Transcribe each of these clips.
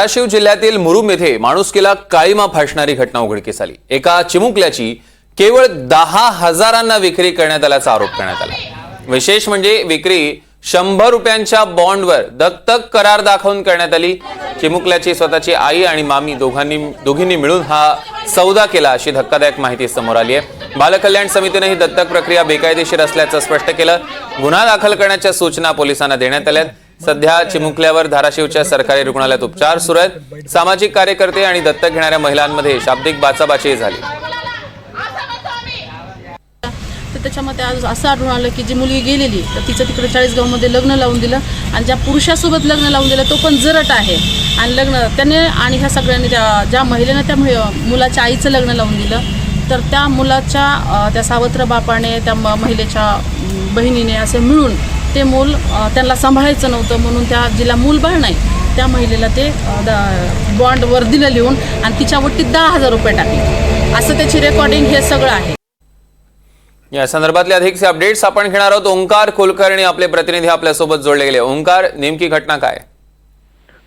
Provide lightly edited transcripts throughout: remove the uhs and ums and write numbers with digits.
धाराशिव जिल्ह्यातील मुरुम येथे माणुसकीला काळीमा फासणारी घटना उघडकीस आली। एका चिमुकल्याची केवळ 10,000 विक्री करण्यात आल्याचा आरोप करण्यात आला। विशेष म्हणजे विक्री 100 रुपयांच्या बॉन्डवर दत्तक करार दाखवून करण्यात आली। चिमुकल्याची स्वतःची आई आणि मामी दोघींनी मिळून हा सौदा केला अशी धक्कादायक माहिती समोर आली आहे। बालकल्याण समितीने ही दत्तक प्रक्रिया बेकायदेशीर असल्याचं स्पष्ट केलं। गुन्हा दाखल करण्याच्या सूचना पोलिसांना देण्यात आल्या। सध्या चिमुकल्यावर धाराशिवच्या सरकारी रुग्णालयात उपचार सुरू आहेत। सामाजिक कार्यकर्ते आणि दत्तक घेणाऱ्या महिलांमध्ये शाब्दिक बाचाबाची झाली। तर त्याच्यामध्ये आज असं आढळून आलं की जी मुलगी गेलेली तर तिचं तिकडे 40 मध्ये लग्न लावून दिलं आणि ज्या पुरुषासोबत लग्न लावून दिलं तो पण जरट आहे आणि लग्न त्याने आणि ह्या सगळ्यांनी ज्या महिलेनं त्या मुलाच्या आईचं लग्न लावून दिलं तर त्या मुलाच्या त्या सावत्र बापाने त्या महिलेच्या बहिणीने असे मिळून ते मूल त्यांना सांभाळायचं नव्हतं म्हणून त्या जिला मूलबाळ नाही त्या महिलेला ते बॉन्डवर दिलं लिहून आणि तिच्या वट्टीत 10,000 रुपये टाकले असं त्याची रेकॉर्डिंग हे सगळं आहे। या संदर्भातले अधिकचे अपडेट्स आपण घेणार आहोत। ओंकार कुलकर्णी आपले प्रतिनिधी आपल्या सोबत जोडले गेले। ओंकार, नेमकी घटना काय?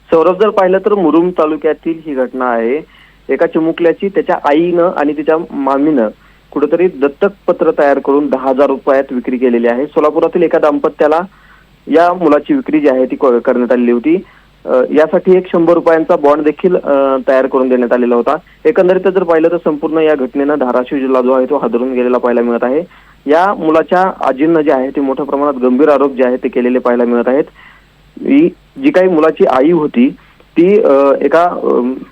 सौरभ, जर पाहिलं तर मुरुम तालुक्यातील ही घटना आहे। एका चिमुकल्याची त्याच्या आईनं आणि तिच्या मामीनं कुठेतरी दत्तक पत्र तयार करून 10,000 रुपयात विक्री केलेली आहे। सोलापुरातील एका दाम्पत्याला या मुलाची विक्री जी आहे ती करण्यात आलेली होती। यासाठी एक 100 रुपयांचा बॉन्ड देखील तयार करून देण्यात आलेला होता। एकंदरीत जर पाहिलं तर संपूर्ण या घटनेनं धाराशिव जिल्हा जो आहे तो हादरून गेलेला पाहायला मिळत आहे। या मुलाच्या आजींना जे आहे ते मोठ्या प्रमाणात गंभीर आरोप जे आहे ते केलेले पाहायला मिळत आहेत। जी काही मुलाची आई होती ती एका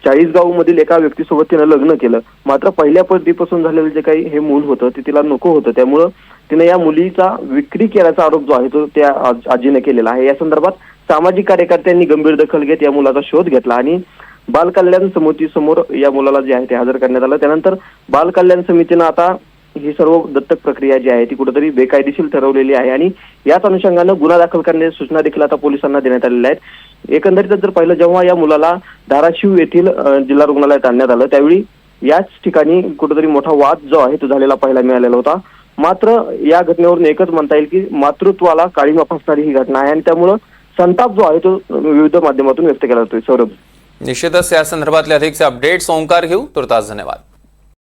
40 मधील एका व्यक्तीसोबत तिनं लग्न केलं, मात्र पहिल्या पतीपासून झालेलं जे काही हे मूल होतं ते तिला नको होतं, त्यामुळं तिने या मुलीचा विक्री केल्याचा आरोप जो आहे तो त्या आजीने केलेला आहे। या संदर्भात सामाजिक कार्यकर्त्यांनी गंभीर दखल घेत या मुलाचा शोध घेतला आणि बालकल्याण समितीसमोर या मुलाला जे आहे ते हजर करण्यात आलं। त्यानंतर बालकल्याण समितीनं आता ही सर्व दत्तक प्रक्रिया जी आहे ती कुठेतरी बेकायदेशीर ठरवलेली आहे आणि याच अनुषंगानं गुन्हा दाखल करण्याच्या सूचना देखील आता पोलिसांना देण्यात आलेल्या आहेत। एकंदरीत जर पाहिलं जेव्हा या मुलाला धाराशिव येथील जिल्हा रुग्णालयात आणण्यात आलं त्यावेळी याच ठिकाणी कुठेतरी मोठा वाद जो आहे तो झालेला पाहायला मिळालेला होता। मात्र या घटनेवरून एकच म्हणता येईल की मातृत्वाला काळीमा फासणारी ही घटना आहे आणि त्यामुळं संताप जो आहे तो विविध माध्यमातून व्यक्त केला जातोय। सौरभ, निश्चितच या संदर्भातले अधिकचे अपडेट्स ओंकार घेऊ। तुर्तास धन्यवाद।